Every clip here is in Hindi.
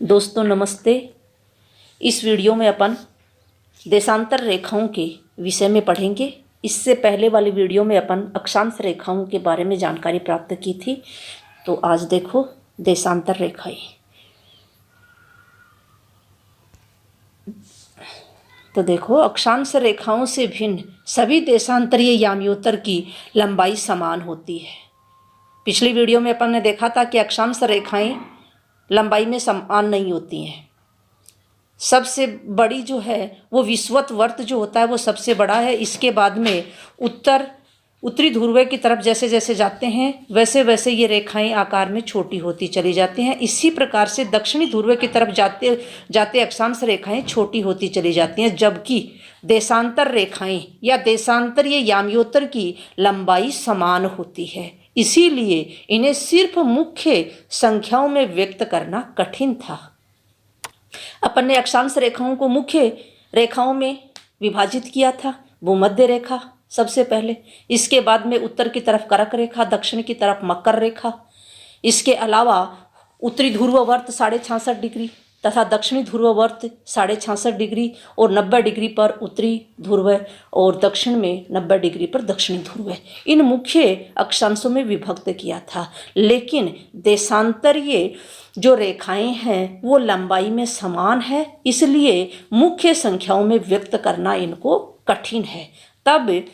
दोस्तों नमस्ते। इस वीडियो में अपन देशांतर रेखाओं के विषय में पढ़ेंगे। इससे पहले वाली वीडियो में अपन अक्षांश रेखाओं के बारे में जानकारी प्राप्त की थी। तो आज देखो देशांतर रेखाएं। तो देखो अक्षांश रेखाओं से भिन्न सभी देशांतरीय याम्योत्तर की लंबाई समान होती है। पिछली वीडियो में अपन ने देखा था कि अक्षांश रेखाएं लंबाई में समान नहीं होती हैं। सबसे बड़ी जो है वो विषुवत जो होता है वो सबसे बड़ा है। इसके बाद में उत्तरी ध्रुव की तरफ जैसे जैसे जाते हैं वैसे वैसे ये रेखाएं आकार में छोटी होती चली जाती हैं। इसी प्रकार से दक्षिणी ध्रुव की तरफ जाते जाते अक्षांश रेखाएं छोटी होती चली जाती हैं, जबकि देशांतर रेखाएं या देशांतरीय याम्योत्तर की लंबाई समान होती है। इसीलिए इन्हें सिर्फ मुख्य संख्याओं में व्यक्त करना कठिन था। अपन ने अक्षांश रेखाओं को मुख्य रेखाओं में विभाजित किया था। भूमध्य रेखा सबसे पहले, इसके बाद में उत्तर की तरफ कर्क रेखा, दक्षिण की तरफ मकर रेखा। इसके अलावा उत्तरी ध्रुववर्त 66.5 डिग्री तथा दक्षिणी ध्रुववर्त 66.5 डिग्री और 90 डिग्री पर उत्तरी ध्रुव और दक्षिण में 90 डिग्री पर दक्षिणी ध्रुव, इन मुख्य अक्षांशों में विभक्त किया था। लेकिन देशांतरीय जो रेखाएं हैं वो लंबाई में समान है, इसलिए मुख्य संख्याओं में व्यक्त करना इनको कठिन है। तब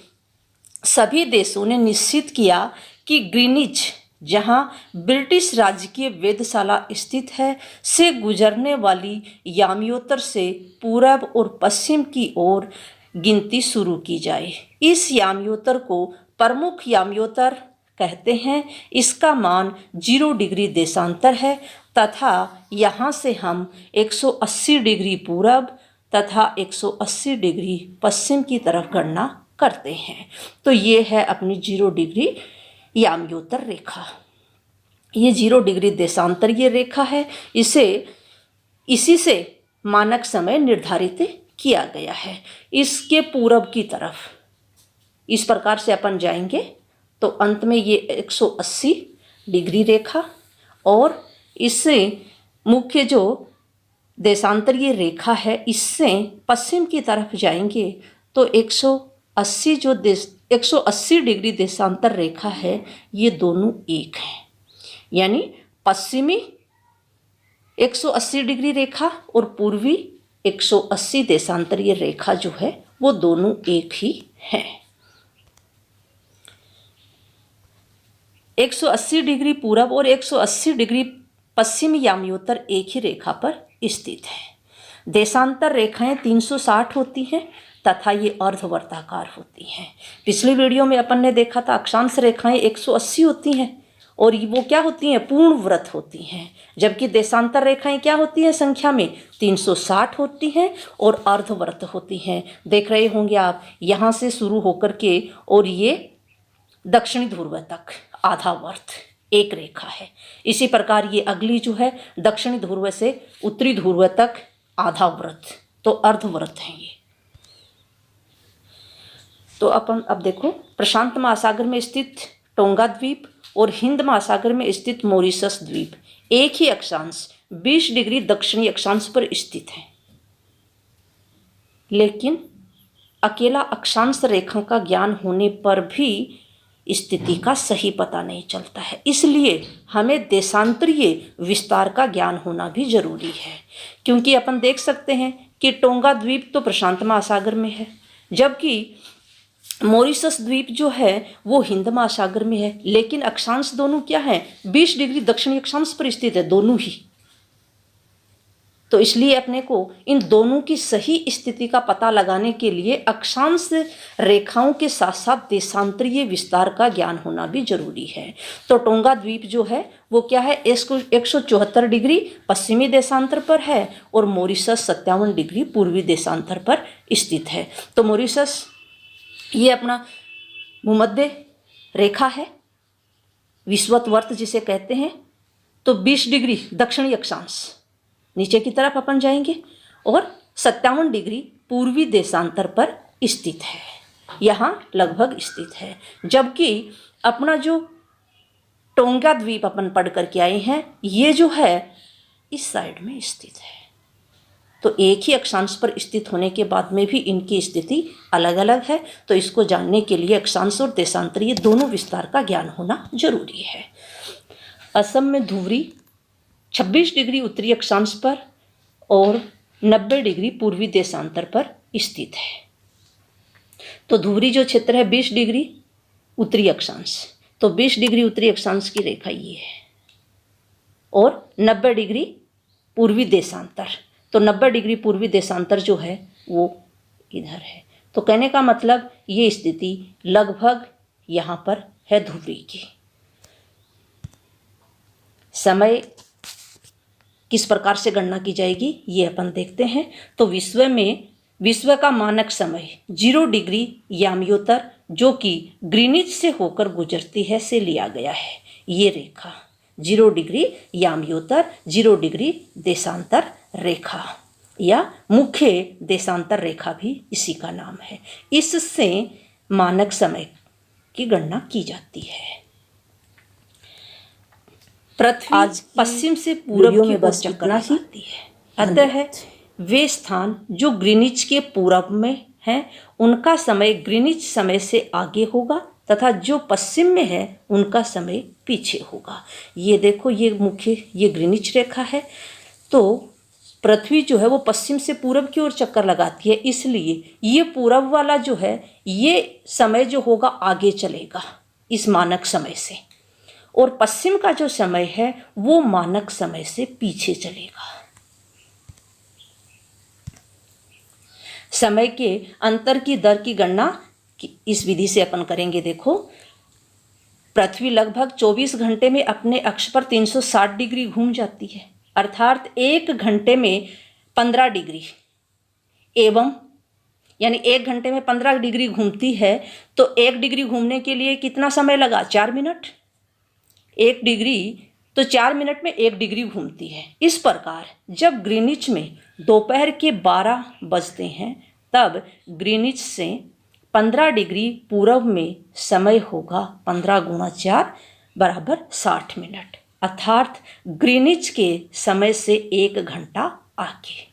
सभी देशों ने निश्चित किया कि ग्रीनिच, जहां ब्रिटिश राजकीय वेधशाला स्थित है, से गुजरने वाली याम्योत्तर से पूरब और पश्चिम की ओर गिनती शुरू की जाए। इस याम्योत्तर को प्रमुख याम्योत्तर कहते हैं। इसका मान 0 डिग्री देशांतर है तथा यहाँ से हम 180 डिग्री पूरब तथा 180 डिग्री पश्चिम की तरफ गणना करते हैं। तो ये है अपनी 0 डिग्री याम्योत्तर रेखा। ये 0 डिग्री देशांतरीय रेखा है। इसी से मानक समय निर्धारित किया गया है। इसके पूरब की तरफ इस प्रकार से अपन जाएंगे तो अंत में ये 180 डिग्री रेखा, और इससे मुख्य जो देशांतरीय रेखा है इससे पश्चिम की तरफ जाएंगे तो 180 डिग्री देशांतर रेखा है, ये दोनों एक हैं। यानी पश्चिमी 180 डिग्री रेखा और पूर्वी 180 देशांतरीय रेखा जो है वो दोनों एक ही हैं। 180 डिग्री पूरब और 180 डिग्री पश्चिमी याम्योत्तर एक ही रेखा पर स्थित है। देशांतर रेखाएं 360 होती हैं तथा ये अर्धवर्ताकार होती हैं। पिछली वीडियो में अपन ने देखा था अक्षांश रेखाएं 180 होती हैं और वो क्या होती हैं, पूर्ण व्रत होती हैं, जबकि देशांतर रेखाएं क्या होती हैं संख्या में 360 होती हैं और अर्धव्रत होती हैं। देख रहे होंगे आप, यहाँ से शुरू होकर के और ये दक्षिणी ध्रुव तक आधा वर्त एक रेखा है। इसी प्रकार ये अगली जो है दक्षिणी ध्रुव से उत्तरी ध्रुव तक आधा व्रत, तो अर्धव्रत है ये। तो अपन अब देखो प्रशांत महासागर में स्थित टोंगा द्वीप और हिंद महासागर में स्थित मॉरिशस द्वीप एक ही अक्षांश 20 डिग्री दक्षिणी अक्षांश पर स्थित है। लेकिन अकेला अक्षांश रेखा का ज्ञान होने पर भी स्थिति का सही पता नहीं चलता है, इसलिए हमें देशांतरीय विस्तार का ज्ञान होना भी जरूरी है। क्योंकि अपन देख सकते हैं कि टोंगा द्वीप तो प्रशांत महासागर में है, जबकि मॉरिशस द्वीप जो है वो हिंद महासागर में है। लेकिन अक्षांश दोनों क्या है, 20 डिग्री दक्षिणी अक्षांश पर स्थित है दोनों ही। तो इसलिए अपने को इन दोनों की सही स्थिति का पता लगाने के लिए अक्षांश रेखाओं के साथ साथ देशांतरीय विस्तार का ज्ञान होना भी जरूरी है। तो टोंगा द्वीप जो है वो क्या है, 174 डिग्री पश्चिमी देशांतर पर है और मॉरिशस 57 डिग्री पूर्वी देशांतर पर स्थित है। तो मॉरिशस ये अपना भूमध्य रेखा है, विषुवत जिसे कहते हैं। तो 20 डिग्री दक्षिणी अक्षांश नीचे की तरफ अपन जाएंगे और 57 डिग्री पूर्वी देशांतर पर स्थित है, यहाँ लगभग स्थित है। जबकि अपना जो टोंगा द्वीप अपन पढ़ करके आए हैं, ये जो है इस साइड में स्थित है। तो एक ही अक्षांश पर स्थित होने के बाद में भी इनकी स्थिति अलग अलग है। तो इसको जानने के लिए अक्षांश और देशांतरीय दोनों विस्तार का ज्ञान होना जरूरी है। असम में धुबरी 26 डिग्री उत्तरी अक्षांश पर और 90 डिग्री पूर्वी देशांतर पर स्थित है। तो धुबरी जो क्षेत्र है 20 डिग्री उत्तरी अक्षांश, तो 20 डिग्री उत्तरी अक्षांश की रेखा ये है और 90 डिग्री पूर्वी देशांतर, तो 90 डिग्री पूर्वी देशांतर जो है वो इधर है। तो कहने का मतलब ये स्थिति लगभग यहाँ पर है धुबरी की। समय किस प्रकार से गणना की जाएगी ये अपन देखते हैं। तो विश्व का मानक समय 0 डिग्री याम्योत्तर जो कि ग्रीनिच से होकर गुजरती है से लिया गया है। ये रेखा 0 डिग्री याम्योत्तर, 0 डिग्री देशांतर रेखा या मुख्य देशांतर रेखा भी इसी का नाम है। इससे मानक समय की गणना की जाती है। पृथ्वी आज पश्चिम से पूरब की ओर चक्कर लगाती है। अतः वे स्थान जो ग्रीनिच के पूरब में हैं उनका समय ग्रीनिच समय से आगे होगा तथा जो पश्चिम में है उनका समय पीछे होगा। ये देखो ये ग्रीनिच रेखा है। तो पृथ्वी जो है वो पश्चिम से पूरब की ओर चक्कर लगाती है, इसलिए ये पूरब वाला जो है ये समय जो होगा आगे चलेगा इस मानक समय से, और पश्चिम का जो समय है वो मानक समय से पीछे चलेगा। समय के अंतर की दर की गणना इस विधि से अपन करेंगे। देखो, पृथ्वी लगभग 24 घंटे में अपने अक्ष पर 360 डिग्री घूम जाती है, अर्थात 1 घंटे में 15 डिग्री एवं यानी 1 घंटे में 15 डिग्री घूमती है। तो 1 डिग्री घूमने के लिए कितना समय लगा? 4 मिनट। 1 डिग्री तो 4 मिनट में 1 डिग्री घूमती है। इस प्रकार जब ग्रीनिच में दोपहर के 12 बजते हैं तब ग्रीनिच से 15 डिग्री पूरब में समय होगा 15 गुणा 4 बराबर 60 मिनट, अर्थात ग्रीनिच के समय से 1 घंटा आगे,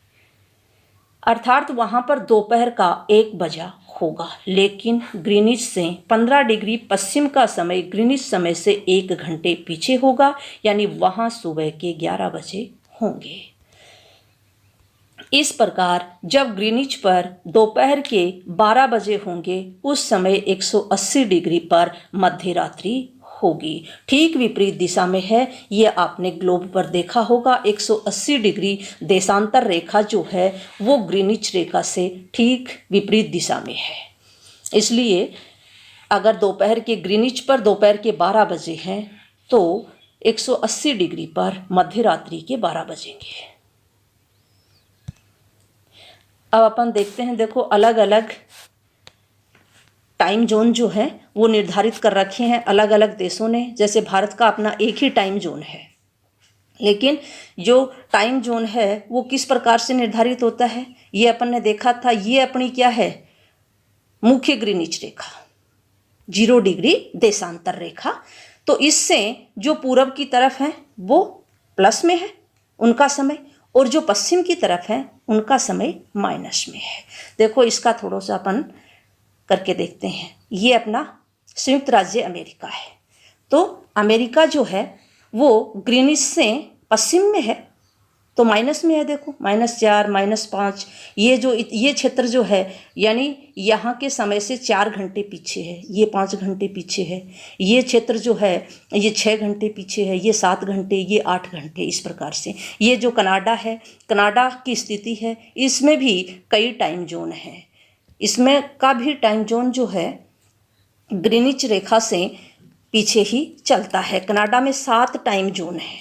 अर्थात वहाँ पर दोपहर का 1 बजा होगा। लेकिन ग्रीनिच से 15 डिग्री पश्चिम का समय ग्रीनिच समय से 1 घंटे पीछे होगा, यानी वहाँ सुबह के 11 बजे होंगे। इस प्रकार जब ग्रीनिच पर दोपहर के 12 बजे होंगे उस समय 180 डिग्री पर मध्य रात्रि होगी। ठीक विपरीत दिशा में है, ये आपने ग्लोब पर देखा होगा। 180 डिग्री देशांतर रेखा जो है वो ग्रीनिच रेखा से ठीक विपरीत दिशा में है। इसलिए अगर दोपहर के ग्रीनिच पर दोपहर के 12 बजे हैं तो 180 डिग्री पर मध्य रात्रि के 12 बजेंगे। अब अपन देखते हैं, देखो अलग अलग टाइम जोन जो है वो निर्धारित कर रखे हैं अलग अलग देशों ने। जैसे भारत का अपना एक ही टाइम जोन है, लेकिन जो टाइम जोन है वो किस प्रकार से निर्धारित होता है ये अपन ने देखा था। ये अपनी क्या है? मुख्य ग्रीनिच रेखा, 0 डिग्री देशांतर रेखा। तो इससे जो पूरब की तरफ है वो प्लस में है उनका समय, और जो पश्चिम की तरफ है उनका समय माइनस में है। देखो इसका थोड़ा सा अपन करके देखते हैं। ये अपना संयुक्त राज्य अमेरिका है। तो अमेरिका जो है वो ग्रीनिच से पश्चिम में है तो माइनस में है। देखो -4 -5 ये क्षेत्र जो है यानी यहाँ के समय से 4 घंटे पीछे है, ये 5 घंटे पीछे है। ये क्षेत्र जो है ये 6 घंटे पीछे है, ये 7 घंटे, ये 8 घंटे। इस प्रकार से ये जो कनाडा है, कनाडा की स्थिति है, इसमें भी कई टाइम जोन हैं। इसमें का भी टाइम जोन जो है ग्रीनिच रेखा से पीछे ही चलता है। कनाडा में 7 टाइम जोन है,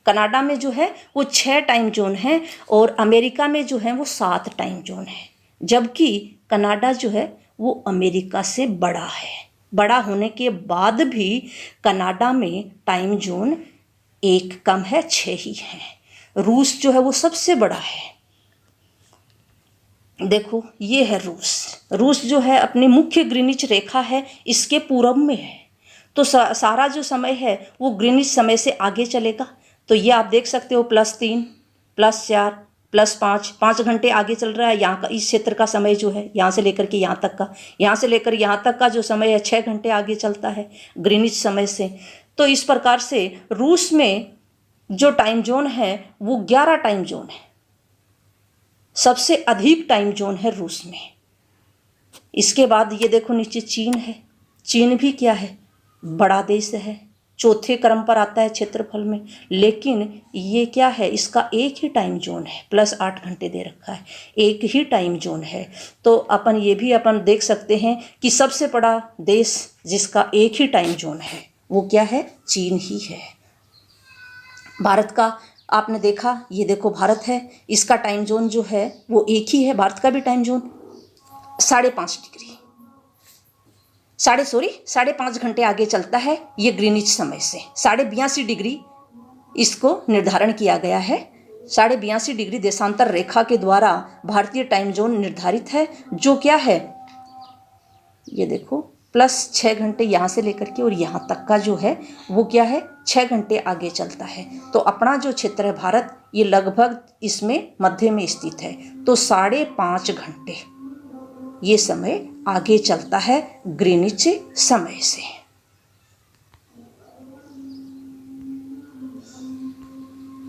कनाडा में जो है वो 6 टाइम जोन है और अमेरिका में जो है वो 7 टाइम जोन है। जबकि कनाडा जो है वो अमेरिका से बड़ा है। बड़ा होने के बाद भी कनाडा में टाइम जोन 1 कम है, 6 ही है। रूस जो है वो सबसे बड़ा है। देखो ये है रूस जो है अपनी मुख्य ग्रीनिच रेखा है, इसके पूरब में है। तो सारा जो समय है वो ग्रीनिच समय से आगे चलेगा। तो ये आप देख सकते हो +3 +4 +5, 5 घंटे आगे चल रहा है। यहाँ का इस क्षेत्र का समय जो है यहाँ से लेकर के यहाँ तक का, यहाँ से लेकर यहाँ तक का जो समय है 6 घंटे आगे चलता है ग्रीनिच समय से। तो इस प्रकार से रूस में जो टाइम जोन है वो 11 टाइम जोन है, सबसे अधिक टाइम जोन है रूस में। इसके बाद ये देखो नीचे चीन है। चीन भी क्या है, बड़ा देश है, चौथे क्रम पर आता है क्षेत्रफल में, लेकिन ये क्या है, इसका एक ही टाइम जोन है, +8 घंटे दे रखा है, एक ही टाइम जोन है। तो अपन ये भी अपन देख सकते हैं कि सबसे बड़ा देश जिसका एक ही टाइम जोन है वो क्या है, चीन ही है। भारत का आपने देखा, ये देखो भारत है, इसका टाइम जोन जो है वो एक ही है। भारत का भी टाइम जोन 5.5 डिग्री 5.5 घंटे आगे चलता है ये ग्रीनिच समय से। 82.5 डिग्री इसको निर्धारण किया गया है। 82.5 डिग्री देशांतर रेखा के द्वारा भारतीय टाइम जोन निर्धारित है, जो क्या है, ये देखो +6 घंटे यहाँ से लेकर के और यहाँ तक का जो है वो क्या है, 6 घंटे आगे चलता है। तो अपना जो क्षेत्र है भारत, ये लगभग इसमें मध्य में स्थित है। तो 5.5 घंटे ये समय आगे चलता है ग्रीनिच समय से।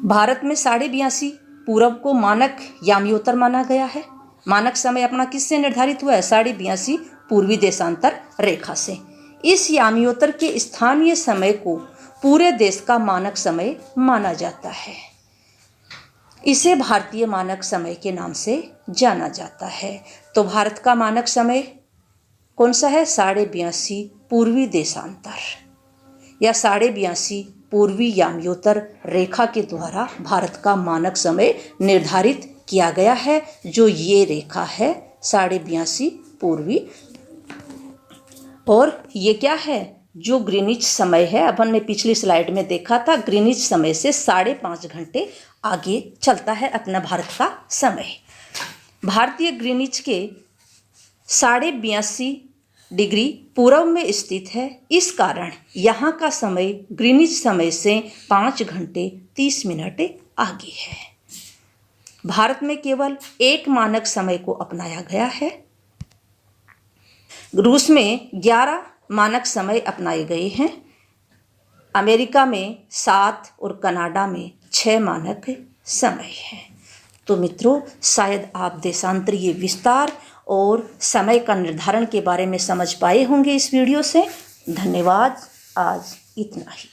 भारत में 82.5 पूरब को मानक याम्योत्तर माना गया है। मानक समय अपना किससे निर्धारित हुआ है, 82.5 पूर्वी देशांतर रेखा से। इस याम्योत्तर के स्थानीय समय को पूरे देश का मानक समय माना जाता है। इसे भारतीय मानक समय के नाम से जाना जाता है। तो भारत का मानक समय कौन सा है, 82.5 पूर्वी देशांतर या 82.5 पूर्वी याम्योत्तर रेखा के द्वारा भारत का मानक समय निर्धारित किया गया है, जो ये रेखा है 82.5 पूर्वी। और ये क्या है, जो ग्रीनिच समय है, अपन ने पिछली स्लाइड में देखा था, ग्रीनिच समय से 5.5 घंटे आगे चलता है अपना भारत का समय। भारतीय ग्रीनिच के 82.5 डिग्री पूर्व में स्थित है। इस कारण यहाँ का समय ग्रीनिच समय से 5 घंटे 30 मिनट आगे है। भारत में केवल एक मानक समय को अपनाया गया है। रूस में 11 मानक समय अपनाए गए हैं। अमेरिका में 7 और कनाडा में 6 मानक समय है। तो मित्रों, शायद आप देशांतरीय विस्तार और समय का निर्धारण के बारे में समझ पाए होंगे इस वीडियो से। धन्यवाद, आज इतना ही।